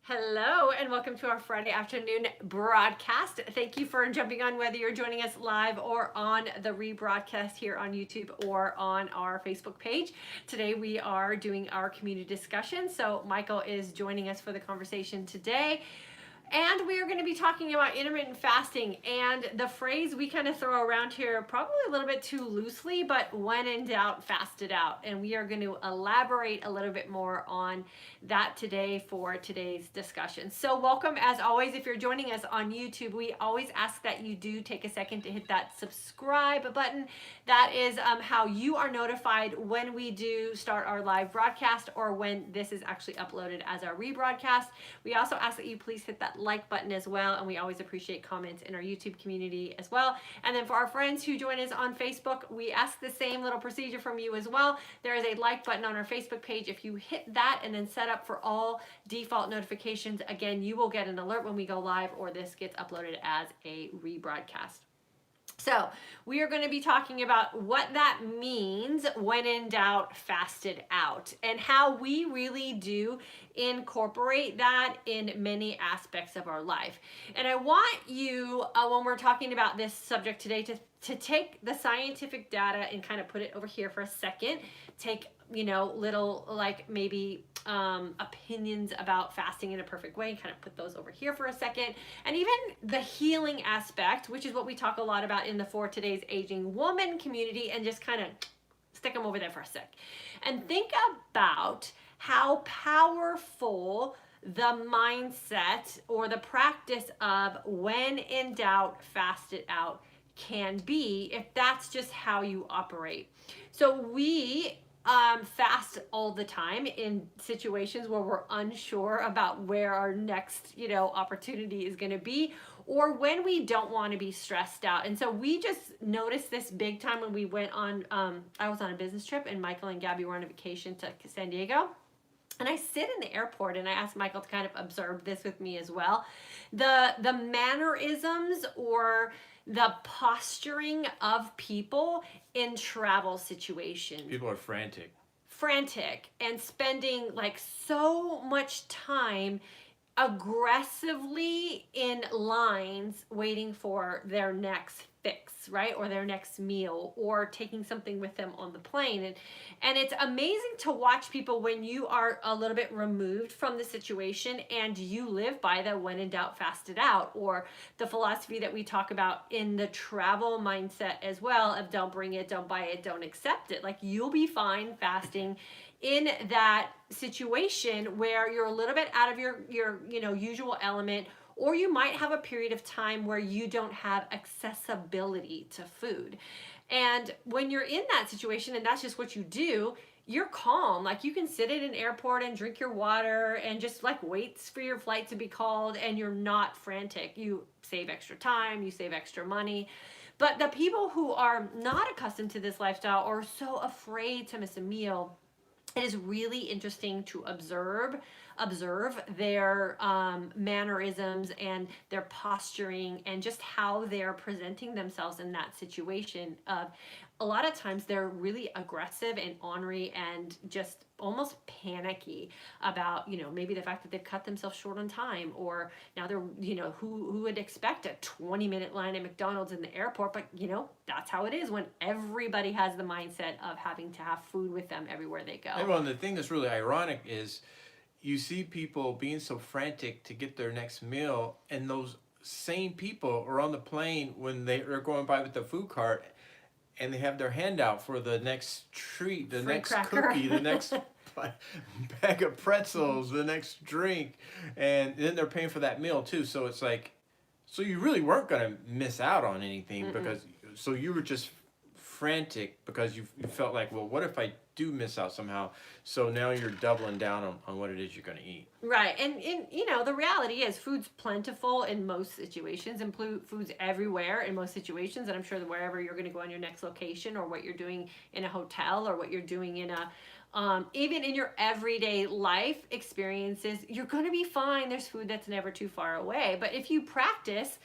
Hello and welcome to our Friday afternoon broadcast. Thank you for jumping on, whether you're joining us live or on the rebroadcast here on YouTube or on our Facebook page. Today we are doing our community discussion. So Michael is joining us for the conversation today. And we are going to be talking about intermittent fasting, and the phrase we kind of throw around here probably a little bit too loosely, but when in doubt, fast it out. And we are going to elaborate a little bit more on that today for today's discussion. So welcome, as always. If you're joining us on YouTube, we always ask that you do take a second to hit that subscribe button. That is how you are notified when we do start our live broadcast or when this is actually uploaded as our rebroadcast. We also ask that you please hit that like button as well, and we always appreciate comments in our YouTube community as well. And then for our friends who join us on Facebook, we ask the same little procedure from you as well. There is a like button on our Facebook page. If you hit that and then set up for all default notifications, again, you will get an alert when we go live or this gets uploaded as a rebroadcast. So we are going to be talking about what that means when in doubt, fast it out, and how we really do incorporate that in many aspects of our life. And I want you, when we're talking about this subject today, to take the scientific data and kind of put it over here for a second. Take, little like maybe opinions about fasting in a perfect way, kind of put those over here for a second. And even the healing aspect, which is what we talk a lot about in the For Today's Aging Woman community, and just kind of stick them over there for a sec. And think about how powerful the mindset or the practice of when in doubt, fast it out can be, if that's just how you operate. So we fast all the time in situations where we're unsure about where our next, opportunity is going to be, or when we don't want to be stressed out. And so we just noticed this big time when we went on, I was on a business trip and Michael and Gabby were on a vacation to San Diego. And I sit in the airport and I asked Michael to kind of observe this with me as well. The mannerisms or the posturing of people in travel situations. People are frantic And spending like so much time aggressively in lines waiting for their next fix, right? Or their next meal, or taking something with them on the plane. And it's amazing to watch people when you are a little bit removed from the situation and you live by the when in doubt, fast it out, or the philosophy that we talk about in the travel mindset as well of don't bring it, don't buy it, don't accept it. Like, you'll be fine fasting in that situation where you're a little bit out of your usual element, or you might have a period of time where you don't have accessibility to food. And when you're in that situation and that's just what you do, you're calm. Like, you can sit at an airport and drink your water and just like wait for your flight to be called, and you're not frantic. You save extra time, you save extra money. But the people who are not accustomed to this lifestyle or so afraid to miss a meal, it is really interesting to observe their mannerisms and their posturing and just how they're presenting themselves in that situation. A lot of times they're really aggressive and ornery and just almost panicky about, maybe the fact that they've cut themselves short on time, or now they're, who would expect a 20-minute line at McDonald's in the airport, but that's how it is when everybody has the mindset of having to have food with them everywhere they go. Well, the thing that's really ironic is you see people being so frantic to get their next meal, and those same people are on the plane when they're going by with the food cart, and they have their hand out for the next treat, the next cookie, the next bag of pretzels, the next drink, and then they're paying for that meal too. So it's like, so you really weren't going to miss out on anything. because so you were just frantic because you felt like, well, what if I do miss out somehow? So now you're doubling down on what it is you're going to eat. Right. And the reality is food's plentiful in most situations, and food's everywhere in most situations. And I'm sure that wherever you're going to go on your next location, or what you're doing in a hotel, or what you're doing in a even in your everyday life experiences, you're going to be fine. There's food that's never too far away. But if you practice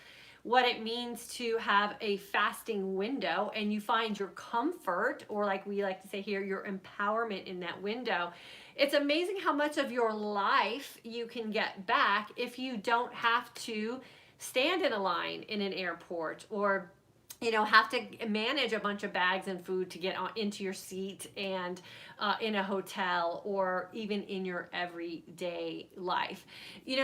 what it means to have a fasting window, and you find your comfort, or like we like to say here, your empowerment in that window, It's amazing how much of your life you can get back if you don't have to stand in a line in an airport, or have to manage a bunch of bags and food to get into your seat, and in a hotel, or even in your everyday life.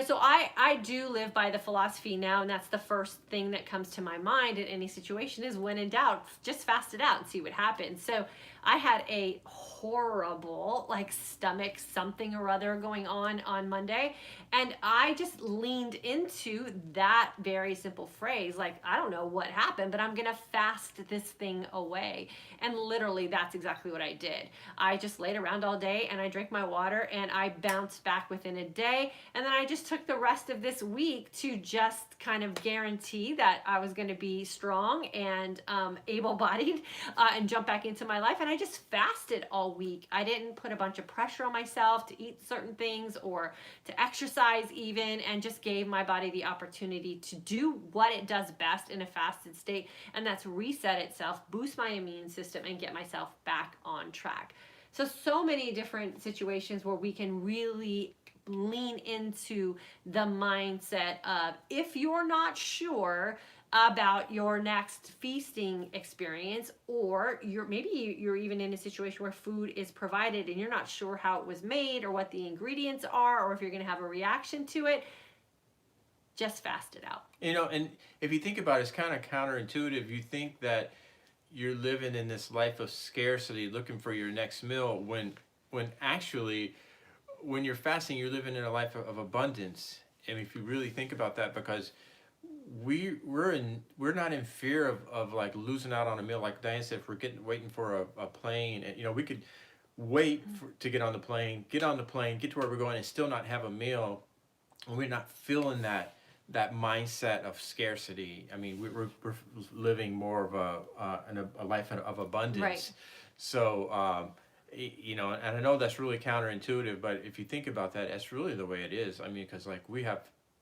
So I do live by the philosophy now, and that's the first thing that comes to my mind in any situation is, when in doubt, just fast it out and see what happens. So I had a horrible stomach something or other going on Monday, and I just leaned into that very simple phrase, I don't know what happened, but I'm gonna fast this thing away. And literally that's exactly what I did. I just laid around all day and I drank my water, and I bounced back within a day. And then I just took the rest of this week to just kind of guarantee that I was going to be strong and able-bodied, and jump back into my life. And I just fasted all week. I didn't put a bunch of pressure on myself to eat certain things or to exercise even, and just gave my body the opportunity to do what it does best in a fasted state, and that's reset itself, boost my immune system, and get myself back on track. So many different situations where we can really lean into the mindset of, if you're not sure about your next feasting experience, or maybe you're even in a situation where food is provided and you're not sure how it was made or what the ingredients are, or if you're going to have a reaction to it, just fast it out. And if you think about it, it's kind of counterintuitive. You think that you're living in this life of scarcity, looking for your next meal, when actually, when you're fasting, you're living in a life of abundance. And if you really think about that, because we're not in fear of losing out on a meal. Like Diane said, if we're waiting for a plane, and we could wait to get on the plane, get to where we're going, and still not have a meal, and we're not feeling that mindset of scarcity. I mean, we're living more of a life of abundance. Right. So, and I know that's really counterintuitive, but if you think about that, that's really the way it is. I mean, because we have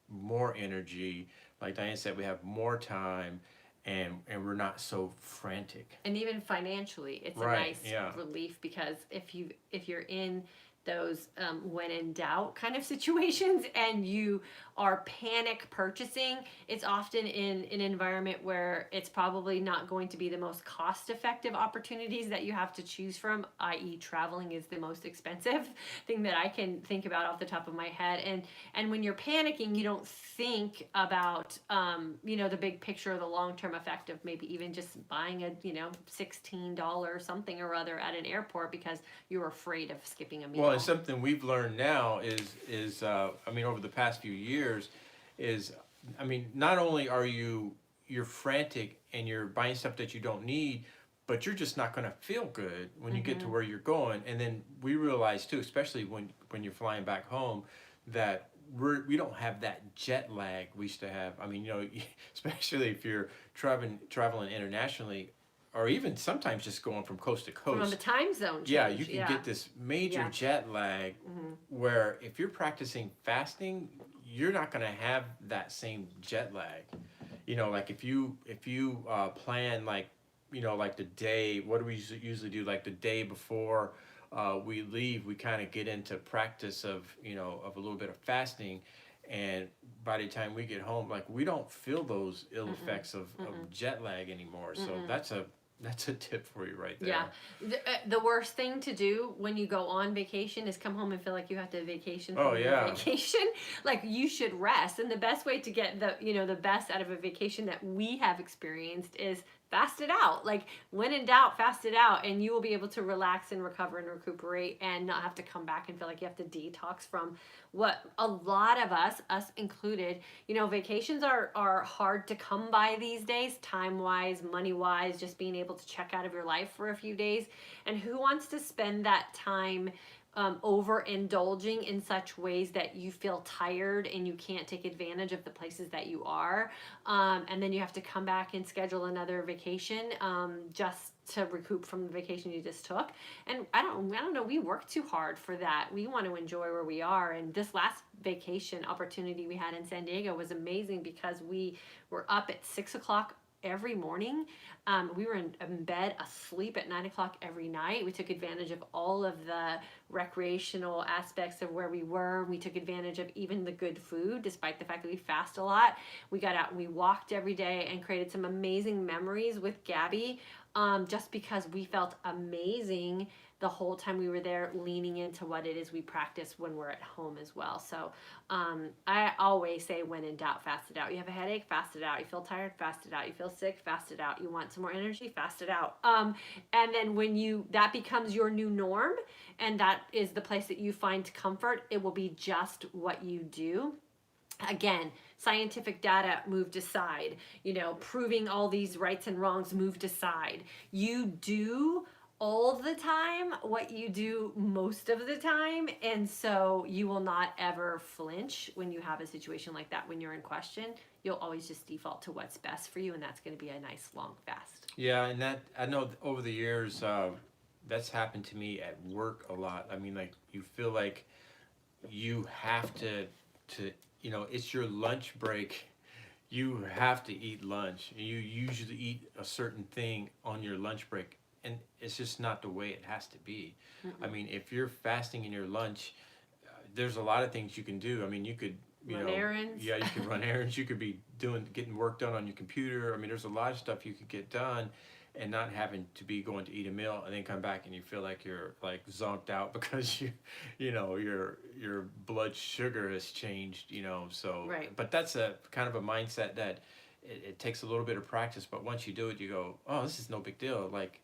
more energy, like Diane said, we have more time, and we're not so frantic. And even financially, it's Right, a nice relief, because if you're in those when in doubt kind of situations, and you are panic purchasing, it's often in an environment where it's probably not going to be the most cost-effective opportunities that you have to choose from, i.e. traveling is the most expensive thing that I can think about off the top of my head. And when you're panicking, you don't think about the big picture, the long-term effect of maybe even just buying a $16 something or other at an airport because you're afraid of skipping a meal. Well, and something we've learned now is over the past few years is, not only are you're frantic and you're buying stuff that you don't need, but you're just not going to feel good when you get to where you're going. And then we realize too, especially when you're flying back home, that we don't have that jet lag we used to have. Especially if you're traveling internationally, or even sometimes just going from coast to coast. From the time zone change. Yeah, you can get this major jet lag, where if you're practicing fasting, you're not going to have that same jet lag. If you plan the day, what do we usually do? Like the day before we leave, we kind of get into practice of a little bit of fasting. And by the time we get home, we don't feel those ill effects of jet lag anymore. So that's a tip for you right there. Yeah. The worst thing to do when you go on vacation is come home and feel like you have to vacation from your vacation. You should rest. And the best way to get the best out of a vacation that we have experienced is fast it out. When in doubt, fast it out, and you will be able to relax and recover and recuperate, and not have to come back and feel like you have to detox from what a lot of us included, vacations are hard to come by these days, time-wise, money-wise, just being able to check out of your life for a few days. And who wants to spend that time overindulging in such ways that you feel tired and you can't take advantage of the places that you are, and then you have to come back and schedule another vacation just to recoup from the vacation you just took. And I don't know, we work too hard for that. We want to enjoy where we are. And this last vacation opportunity we had in San Diego was amazing, because we were up at 6 o'clock every morning. We were in bed asleep at 9 o'clock every night. We took advantage of all of the recreational aspects of where we were. We took advantage of even the good food, despite the fact that we fast a lot. We got out and we walked every day and created some amazing memories with Gabby, just because we felt amazing the whole time we were there, leaning into what it is we practice when we're at home as well. So I always say, when in doubt, fast it out. You have a headache, fast it out. You feel tired, fast it out. You feel sick, fast it out. You want some more energy, fast it out. And then when that becomes your new norm, and that is the place that you find comfort, it will be just what you do. Again, scientific data moved aside, proving all these rights and wrongs moved aside. You do all the time what you do most of the time, and so you will not ever flinch when you have a situation like that. When you're in question, you'll always just default to what's best for you, and that's going to be a nice long fast. Yeah, and that, I know over the years, that's happened to me at work a lot. I mean, like, you feel like you have to it's your lunch break. You have to eat lunch. You usually eat a certain thing on your lunch break, and it's just not the way it has to be. Mm-mm. I mean, if you're fasting in your lunch, there's a lot of things you can do. I mean, you could run errands. Yeah, you could run errands. You could be getting work done on your computer. I mean, there's a lot of stuff you could get done, and not having to be going to eat a meal and then come back and you feel like you're like zonked out because your blood sugar has changed. So Right. But that's a kind of a mindset that it takes a little bit of practice, but once you do it, you go, oh, this is no big deal. Like,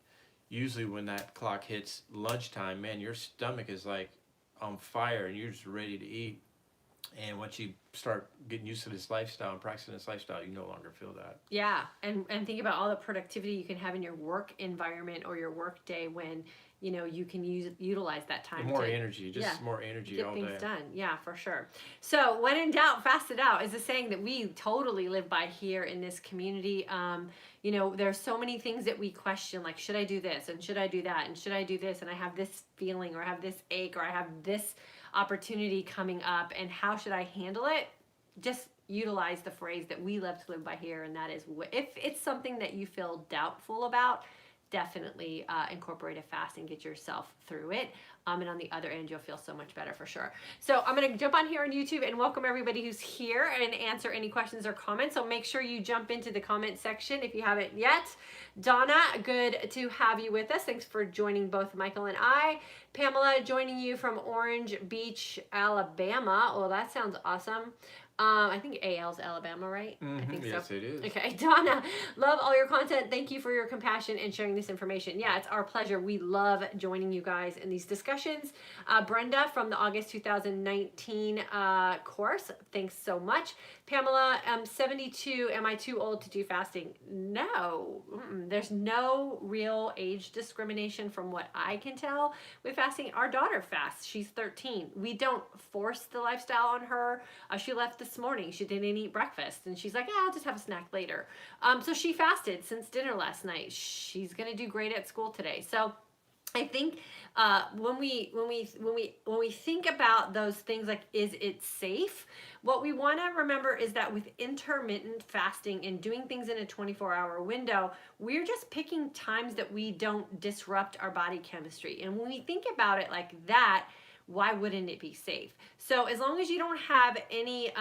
usually when that clock hits lunchtime, man, your stomach is like on fire and you're just ready to eat. And once you start getting used to this lifestyle and practicing this lifestyle, you no longer feel that. Yeah, and think about all the productivity you can have in your work environment or your work day when you can utilize that time. More energy, more energy get all things day. done. Yeah, for sure. So when in doubt, fast it out is a saying that we totally live by here in this community. There's so many things that we question, like, should I do this and should I do that and should I do this, and I have this feeling or I have this ache or I have this opportunity coming up, and how should I handle it? Just utilize the phrase that we love to live by here, and that is, if it's something that you feel doubtful about, definitely incorporate a fast and get yourself through it. And on the other end, you'll feel so much better for sure. So I'm going to jump on here on YouTube and welcome everybody who's here and answer any questions or comments. So make sure you jump into the comment section if you haven't yet. Donna, good to have you with us. Thanks for joining both Michael and I. Pamela, joining you from Orange Beach, Alabama. Well, that sounds awesome. I think AL's Alabama, right? Mm-hmm. I think so. Yes, it is. Okay, Donna, love all your content. Thank you for your compassion and sharing this information. Yeah, it's our pleasure. We love joining you guys in these discussions. Brenda from the August 2019 course, thanks so much. Pamela, 72, am I too old to do fasting? No, there's no real age discrimination from what I can tell with fasting. Our daughter fasts. She's 13. We don't force the lifestyle on her. She left this morning. She didn't eat breakfast, and she's like, I'll just have a snack later. So she fasted since dinner last night. She's gonna do great at school today. So I think when we think about those things, like, is it safe? What we want to remember is that with intermittent fasting and doing things in a 24-hour window, we're just picking times that we don't disrupt our body chemistry. And when we think about it like that, why wouldn't it be safe? So as long as you don't have any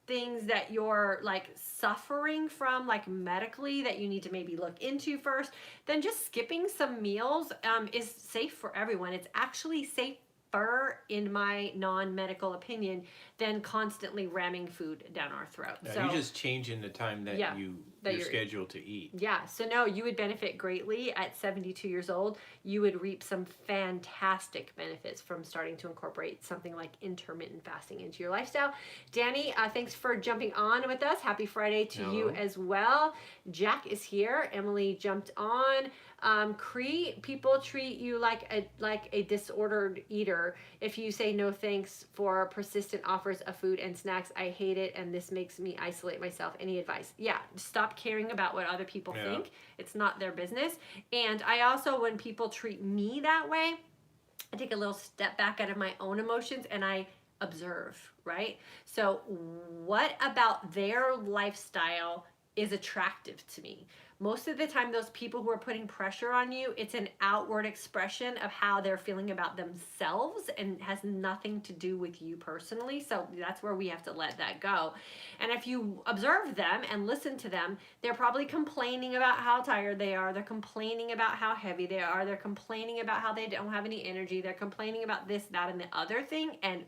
things that you're like suffering from, like medically, that you need to maybe look into first, then just skipping some meals is safe for everyone. It's actually safer, in my non-medical opinion, than constantly ramming food down our throat. Yeah, so you're just changing the time that you're scheduled to eat. Yeah, so no, you would benefit greatly at 72 years old. You would reap some fantastic benefits from starting to incorporate something like intermittent fasting into your lifestyle. Danny, thanks for jumping on with us. Happy Friday to you as well. Jack is here. Emily jumped on. Cree, people treat you like a disordered eater if you say no thanks for persistent offers of food and snacks. I hate it, and this makes me isolate myself. Any advice? Yeah, stop caring about what other people think. It's not their business. And I also, when people treat me that way, I take a little step back out of my own emotions and I observe, right? So what about their lifestyle is attractive to me. Most of the time, those people who are putting pressure on you, it's an outward expression of how they're feeling about themselves and has nothing to do with you personally. So that's where we have to let that go. And if you observe them and listen to them, they're probably complaining about how tired they are. They're complaining about how heavy they are. They're complaining about how they don't have any energy. They're complaining about this, that, and the other thing. And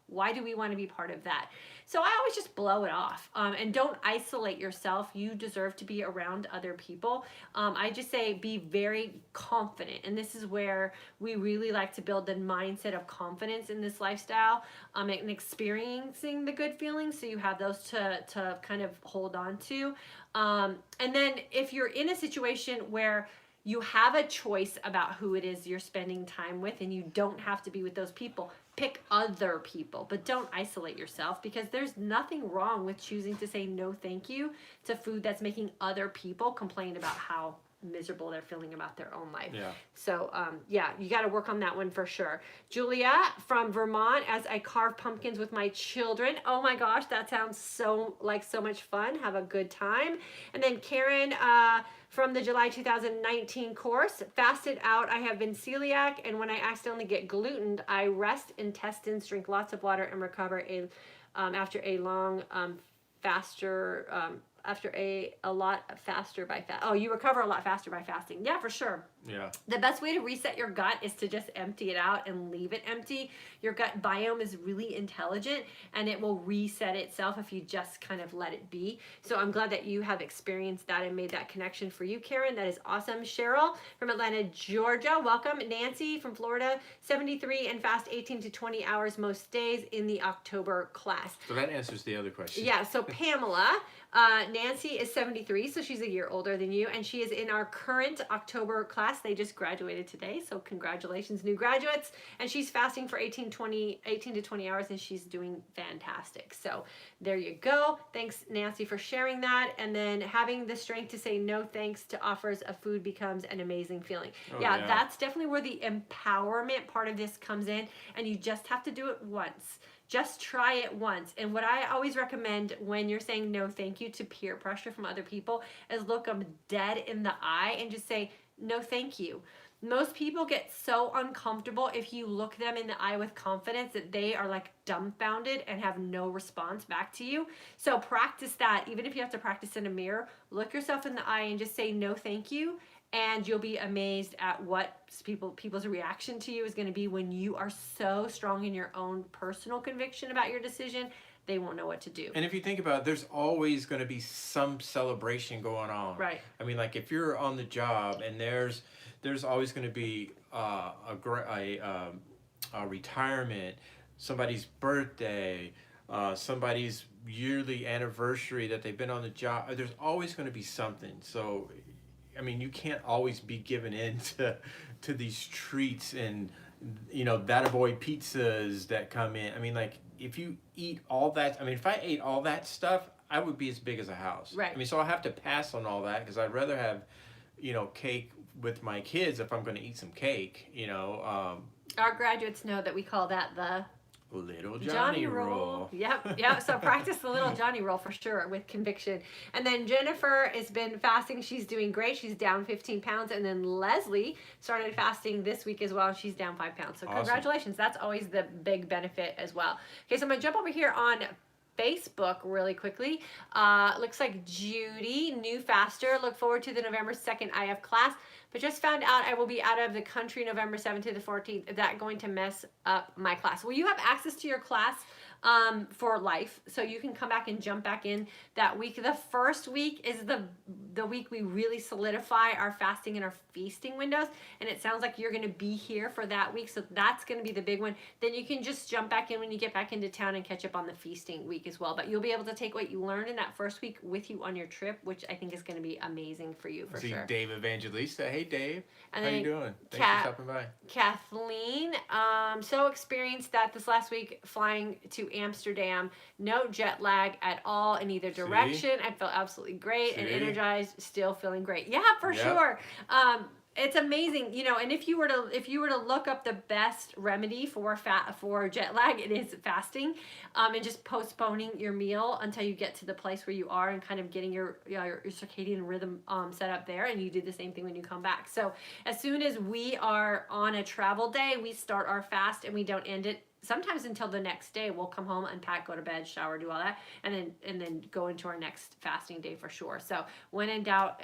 why do we want to be part of that? So I always just blow it off, and don't isolate yourself. You deserve to be around other people. I just say be very confident, and this is where we really like to build the mindset of confidence in this lifestyle, and experiencing the good feelings, so you have those to kind of hold on to. And then if you're in a situation where you have a choice about who it is you're spending time with, and you don't have to be with those people, pick other people, but don't isolate yourself, because there's nothing wrong with choosing to say no thank you to food that's making other people complain about how miserable they're feeling about their own life. Yeah. So you got to work on that one for sure. Julia from Vermont, as I carve pumpkins with my children. Oh my gosh, that sounds so much fun. Have a good time. And then Karen from the July 2019 course, fasted out. I have been celiac, and when I accidentally get gluten, I rest intestines, drink lots of water, and recover after a long you recover a lot faster by fasting. Yeah, for sure. Yeah. The best way to reset your gut is to just empty it out and leave it empty. Your gut biome is really intelligent, and it will reset itself if you just kind of let it be. So I'm glad that you have experienced that and made that connection for you, Karen. That is awesome. Cheryl from Atlanta, Georgia, welcome. Nancy from Florida, 73 and fast 18 to 20 hours most days in the October class. So that answers the other question. Yeah, so Pamela, Nancy is 73, so she's a year older than you, and she is in our current October class. They just graduated today, so congratulations, new graduates. And she's fasting for 18 to 20 hours, and she's doing fantastic. So there you go. Thanks, Nancy, for sharing that. And then having the strength to say no thanks to offers of food becomes an amazing feeling. Yeah, that's definitely where the empowerment part of this comes in, and you just have to do it once. Just try it once. And what I always recommend when you're saying no thank you to peer pressure from other people is look them dead in the eye and just say, no thank you. Most people get so uncomfortable if you look them in the eye with confidence that they are like dumbfounded and have no response back to you. So practice that. Even if you have to practice in a mirror, look yourself in the eye and just say no thank you. And you'll be amazed at what people's reaction to you is going to be when you are so strong in your own personal conviction about your decision. They won't know what to do. And if you think about it, there's always going to be some celebration going on. Right. I mean, like if you're on the job and there's always going to be a retirement, somebody's birthday, somebody's yearly anniversary that they've been on the job. There's always going to be something. So I mean, you can't always be given in to these treats and, that boy pizzas that come in. I mean, like, if you eat all that, I mean, if I ate all that stuff, I would be as big as a house. Right. I mean, so I'll have to pass on all that because I'd rather have, cake with my kids if I'm going to eat some cake, Our graduates know that we call that the Little Johnny roll. Yep. So practice the little Johnny roll for sure with conviction. And then Jennifer has been fasting. She's doing great. She's down 15 pounds. And then Leslie started fasting this week as well. And she's down 5 pounds. So congratulations. That's always the big benefit as well. Okay, so I'm going to jump over here on Facebook really quickly. Looks like Judy, new faster. Look forward to the November 2nd IF class. But just found out I will be out of the country November 7th to the 14th. Is that going to mess up my class? Well, you have access to your class for life. So you can come back and jump back in that week. The first week is the week we really solidify our fasting and our feasting windows. And it sounds like you're going to be here for that week. So that's going to be the big one. Then you can just jump back in when you get back into town and catch up on the feasting week as well. But you'll be able to take what you learned in that first week with you on your trip, which I think is going to be amazing for you for sure. Dave Evangelista. Hey, Dave. And how you doing? Thanks for stopping by. Kathleen, so experienced that this last week flying to Amsterdam. No jet lag at all in either direction. I felt absolutely great and energized, still feeling great. Yeah, for sure. It's amazing, you know, and if you were to look up the best remedy for jet lag, it is fasting, and just postponing your meal until you get to the place where you are and kind of getting your circadian rhythm set up there, and you do the same thing when you come back. So as soon as we are on a travel day, we start our fast and we don't end it sometimes until the next day. We'll come home, unpack, go to bed, shower, do all that, and then go into our next fasting day for sure. So when in doubt,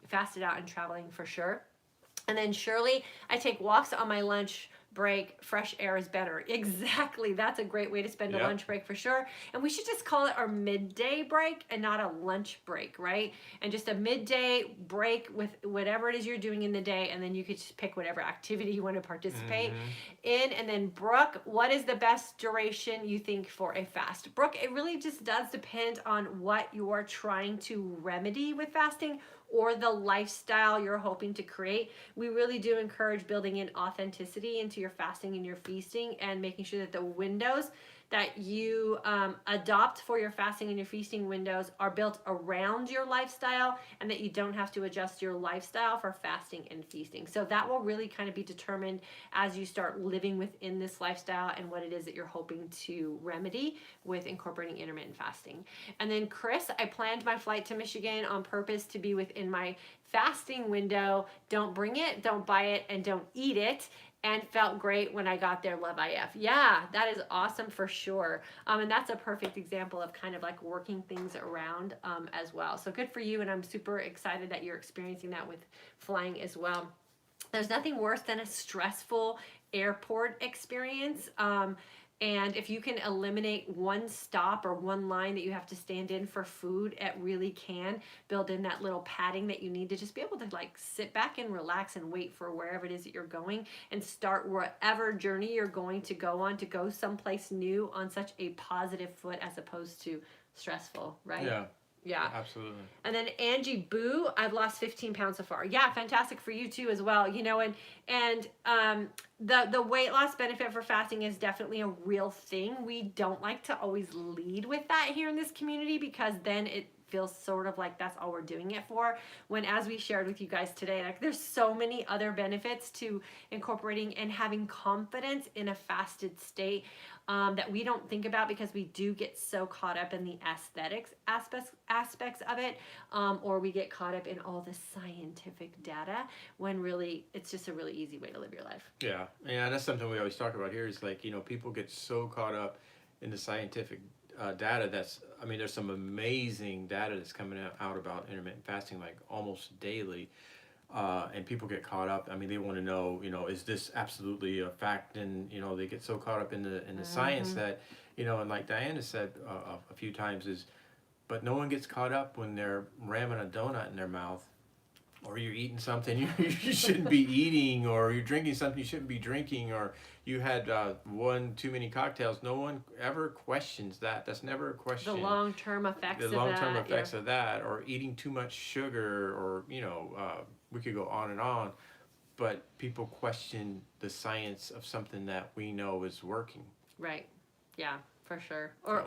fasted out and traveling for sure. And then Shirley, I take walks on my lunch break. Fresh air is better. Exactly. That's a great way to spend a lunch break for sure. And we should just call it our midday break and not a lunch break, right? And just a midday break with whatever it is you're doing in the day. And then you could just pick whatever activity you want to participate in. And then Brooke, what is the best duration you think for a fast? Brooke, it really just does depend on what you're trying to remedy with fasting or the lifestyle you're hoping to create. We really do encourage building in authenticity into your fasting and your feasting, and making sure that the windows that you adopt for your fasting and your feasting windows are built around your lifestyle, and that you don't have to adjust your lifestyle for fasting and feasting. So that will really kind of be determined as you start living within this lifestyle and what it is that you're hoping to remedy with incorporating intermittent fasting. And then Chris, I planned my flight to Michigan on purpose to be within my fasting window. Don't bring it, don't buy it, and don't eat it. And felt great when I got there. Love IF. Yeah, that is awesome for sure. And that's a perfect example of kind of like working things around as well. So good for you. And I'm super excited that you're experiencing that with flying as well. There's nothing worse than a stressful airport experience. And if you can eliminate one stop or one line that you have to stand in for food, it really can build in that little padding that you need to just be able to like sit back and relax and wait for wherever it is that you're going, and start whatever journey you're going to go on, to go someplace new on such a positive foot as opposed to stressful, right? Yeah, absolutely. And then Angie Boo, I've lost 15 pounds so far. Yeah, fantastic for you too as well. You know, and the weight loss benefit for fasting is definitely a real thing. We don't like to always lead with that here in this community, because then it feels sort of like that's all we're doing it for, when, as we shared with you guys today, like there's so many other benefits to incorporating and having confidence in a fasted state that we don't think about, because we do get so caught up in the aesthetics aspects of it, or we get caught up in all the scientific data, when really it's just a really easy way to live your life. Yeah, that's something we always talk about here, is like, you know, people get so caught up in the scientific data. There's some amazing data that's coming out about intermittent fasting, like almost daily. And people get caught up. I mean, they want to know, you know, is this absolutely a fact? And, you know, they get so caught up in the science that, you know, and like Diana said a few times but no one gets caught up when they're ramming a donut in their mouth, or you're eating something you shouldn't be eating, or you're drinking something you shouldn't be drinking, or you had one too many cocktails. No one ever questions that. That's never a question. The long-term effects of that, or eating too much sugar, or, you know, we could go on and on, but people question the science of something that we know is working. Right. Yeah, for sure. Or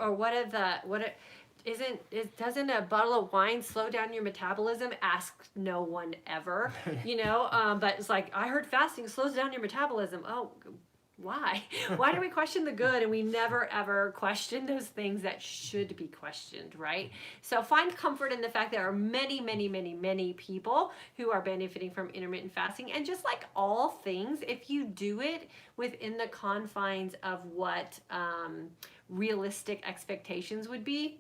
doesn't a bottle of wine slow down your metabolism? Ask no one ever, you know, but it's like, I heard fasting slows down your metabolism. Oh, why? Why do we question the good, and we never ever question those things that should be questioned, right? So find comfort in the fact there are many, many, many, many people who are benefiting from intermittent fasting. And just like all things, if you do it within the confines of what realistic expectations would be,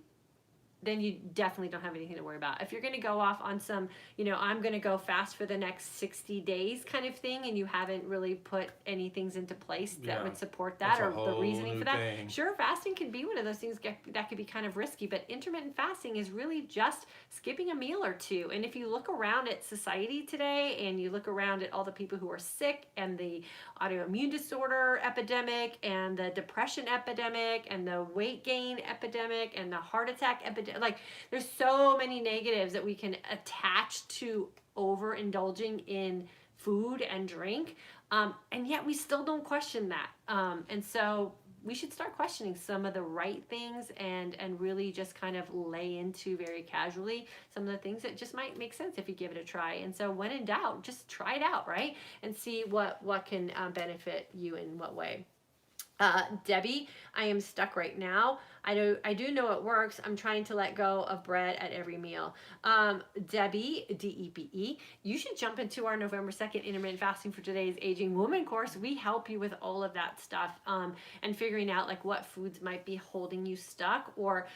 then you definitely don't have anything to worry about. If you're going to go off on some, you know, I'm going to go fast for the next 60 days kind of thing, and you haven't really put any things into place that would support that, or the reasoning for that. Sure, fasting can be one of those things that could be kind of risky, but intermittent fasting is really just skipping a meal or two. And if you look around at society today, and you look around at all the people who are sick, and the autoimmune disorder epidemic, and the depression epidemic, and the weight gain epidemic, and the heart attack epidemic, like there's so many negatives that we can attach to overindulging in food and drink, and yet we still don't question that. And so we should start questioning some of the right things and really just kind of lay into very casually some of the things that just might make sense if you give it a try. And so when in doubt, just try it out, right? And see what can benefit you in what way. Debbie, I am stuck right now. I do know it works. I'm trying to let go of bread at every meal. Debbie, DEBE, you should jump into our November 2nd Intermittent Fasting for Today's Aging Woman course. We help you with all of that stuff and figuring out like what foods might be holding you stuck. Or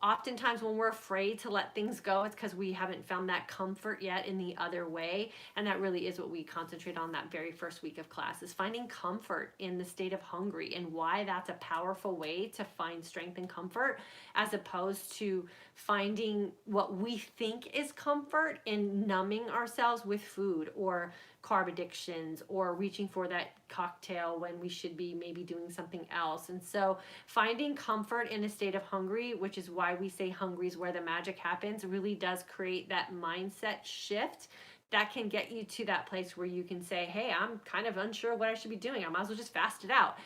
oftentimes when we're afraid to let things go, it's because we haven't found that comfort yet in the other way. And that really is what we concentrate on that very first week of class, is finding comfort in the state of hungry, and why that's a powerful way to find strength and comfort, as opposed to finding what we think is comfort in numbing ourselves with food or carb addictions or reaching for that cocktail when we should be maybe doing something else. And so finding comfort in a state of hungry, which is why we say hungry is where the magic happens, really does create that mindset shift that can get you to that place where you can say, hey, I'm kind of unsure what I should be doing. I might as well just fast it out.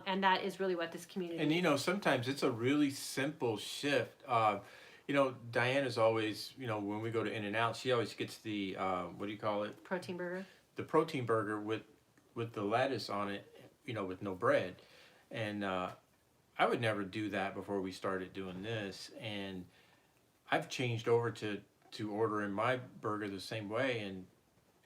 And that is really what this community And, you know, sometimes it's a really simple shift. You know, Diana's always, you know, when we go to In-N-Out, she always gets the, what do you call it? protein burger. The protein burger with the lettuce on it, you know, with no bread. And I would never do that before we started doing this. And I've changed over to ordering my burger the same way, and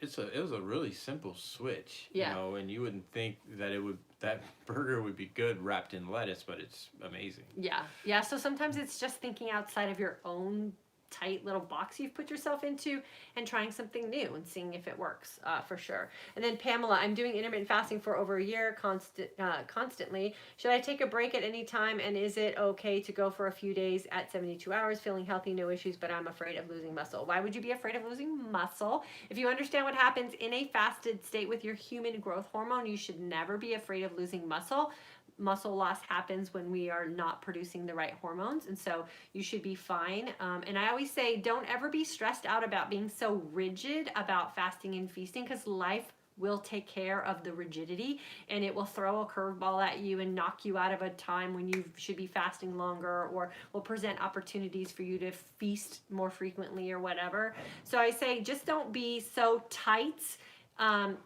it was a really simple switch, Yeah. you know, and you wouldn't think that that burger would be good wrapped in lettuce, but it's amazing. Yeah. So sometimes it's just thinking outside of your own tight little box you've put yourself into and trying something new and seeing if it works, for sure. And then Pamela, I'm doing intermittent fasting for over a year constantly. Should I take a break at any time, and is it okay to go for a few days at 72 hours, feeling healthy, no issues, but I'm afraid of losing muscle? Why would you be afraid of losing muscle? If you understand what happens in a fasted state with your human growth hormone, you should never be afraid of losing muscle. Muscle loss happens when we are not producing the right hormones, and so you should be fine. And I always say, don't ever be stressed out about being so rigid about fasting and feasting, because life will take care of the rigidity, and it will throw a curveball at you and knock you out of a time when you should be fasting longer, or will present opportunities for you to feast more frequently or whatever. So I say, just don't be so tight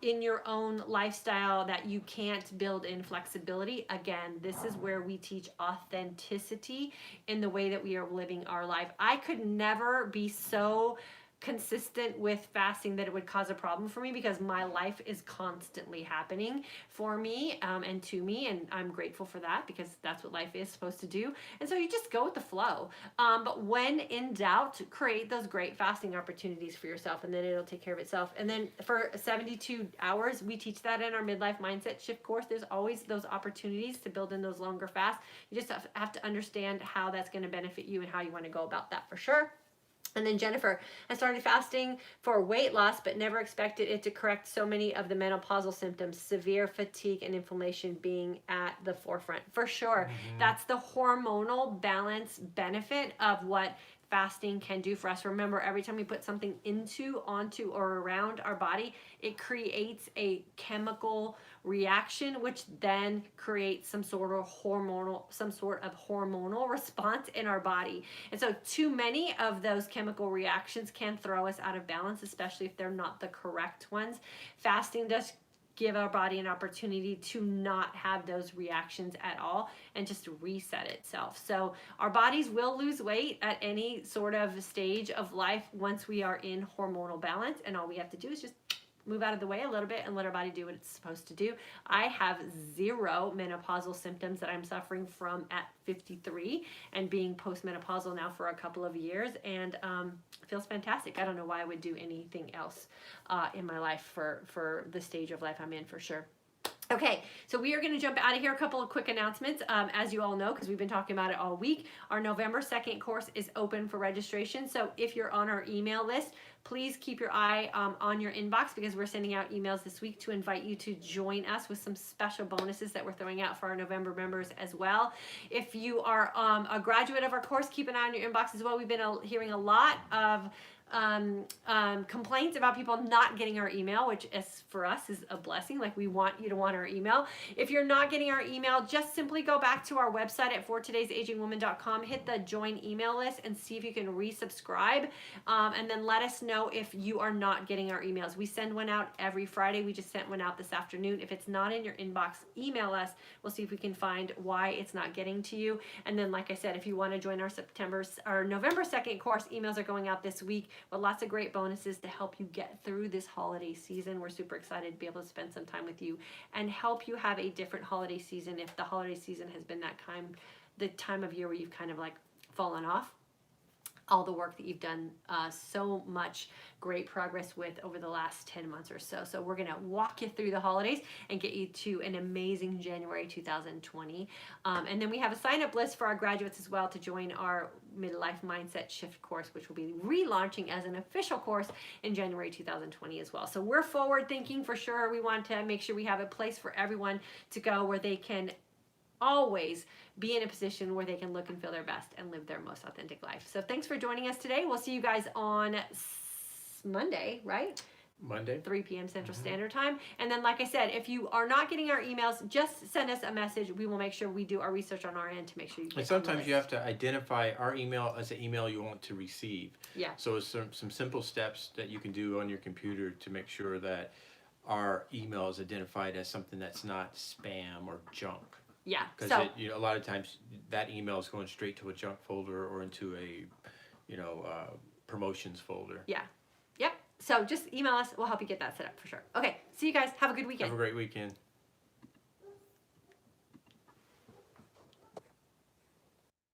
in your own lifestyle that you can't build in flexibility. Again, this is where we teach authenticity in the way that we are living our life. I could never be so consistent with fasting that it would cause a problem for me, because my life is constantly happening for me and to me, and I'm grateful for that, because that's what life is supposed to do. And so you just go with the flow, but when in doubt, create those great fasting opportunities for yourself, and then it'll take care of itself. And then for 72 hours, we teach that in our midlife mindset shift course. There's always those opportunities to build in those longer fasts. You just have to understand how that's going to benefit you and how you want to go about that, for sure. And then Jennifer, I started fasting for weight loss, but never expected it to correct so many of the menopausal symptoms, severe fatigue and inflammation being at the forefront. For sure, that's the hormonal balance benefit of what fasting can do for us. Remember, every time we put something into, onto, or around our body, it creates a chemical reaction, which then creates some sort of hormonal response in our body. And so too many of those chemical reactions can throw us out of balance, especially if they're not the correct ones. Fasting does give our body an opportunity to not have those reactions at all and just reset itself. So our bodies will lose weight at any sort of stage of life once we are in hormonal balance, and all we have to do is just move out of the way a little bit and let our body do what it's supposed to do. I have 0 menopausal symptoms that I'm suffering from at 53 and being postmenopausal now for a couple of years, and it feels fantastic. I don't know why I would do anything else in my life for the stage of life I'm in, for sure. Okay, so we are going to jump out of here. A couple of quick announcements. As you all know, because we've been talking about it all week, our November 2nd course is open for registration. So if you're on our email list, please keep your eye on your inbox, because we're sending out emails this week to invite you to join us with some special bonuses that we're throwing out for our November members as well. If you are a graduate of our course, keep an eye on your inbox as well. We've been hearing a lot of complaints about people not getting our email, which is for us is a blessing. Like, we want you to want our email. If you're not getting our email, just simply go back to our website at fortodaysagingwoman.com, hit the join email list, and see if you can resubscribe, and then let us know if you are not getting our emails. We send one out every Friday. We just sent one out this afternoon. If it's not in your inbox, email us. We'll see if we can find why it's not getting to you. And then, like I said, if you want to join our November 2nd course, emails are going out this week with lots of great bonuses to help you get through this holiday season. We're super excited to be able to spend some time with you and help you have a different holiday season if the holiday season has been the time of year where you've kind of like fallen off all the work that you've done so much great progress with over the last 10 months or so. So we're going to walk you through the holidays and get you to an amazing January 2020. And then we have a sign-up list for our graduates as well to join our Midlife Mindset Shift course, which will be relaunching as an official course in January 2020 as well. So we're forward thinking for sure. We want to make sure we have a place for everyone to go where they can always be in a position where they can look and feel their best and live their most authentic life. So thanks for joining us today. We'll see you guys on Monday, right? Monday, 3 p.m. Central Standard Time. And then, like I said, if you are not getting our emails, just send us a message. We will make sure we do our research on our end to make sure you get. And sometimes you have to identify our email as the email you want to receive. Yeah. So it's some simple steps that you can do on your computer to make sure that our email is identified as something that's not spam or junk. Yeah. Because So a lot of times that email is going straight to a junk folder or into a, promotions folder. yeah. Yep. So just email us. We'll help you get that set up for sure. Okay. See you guys. Have a good weekend. Have a great weekend.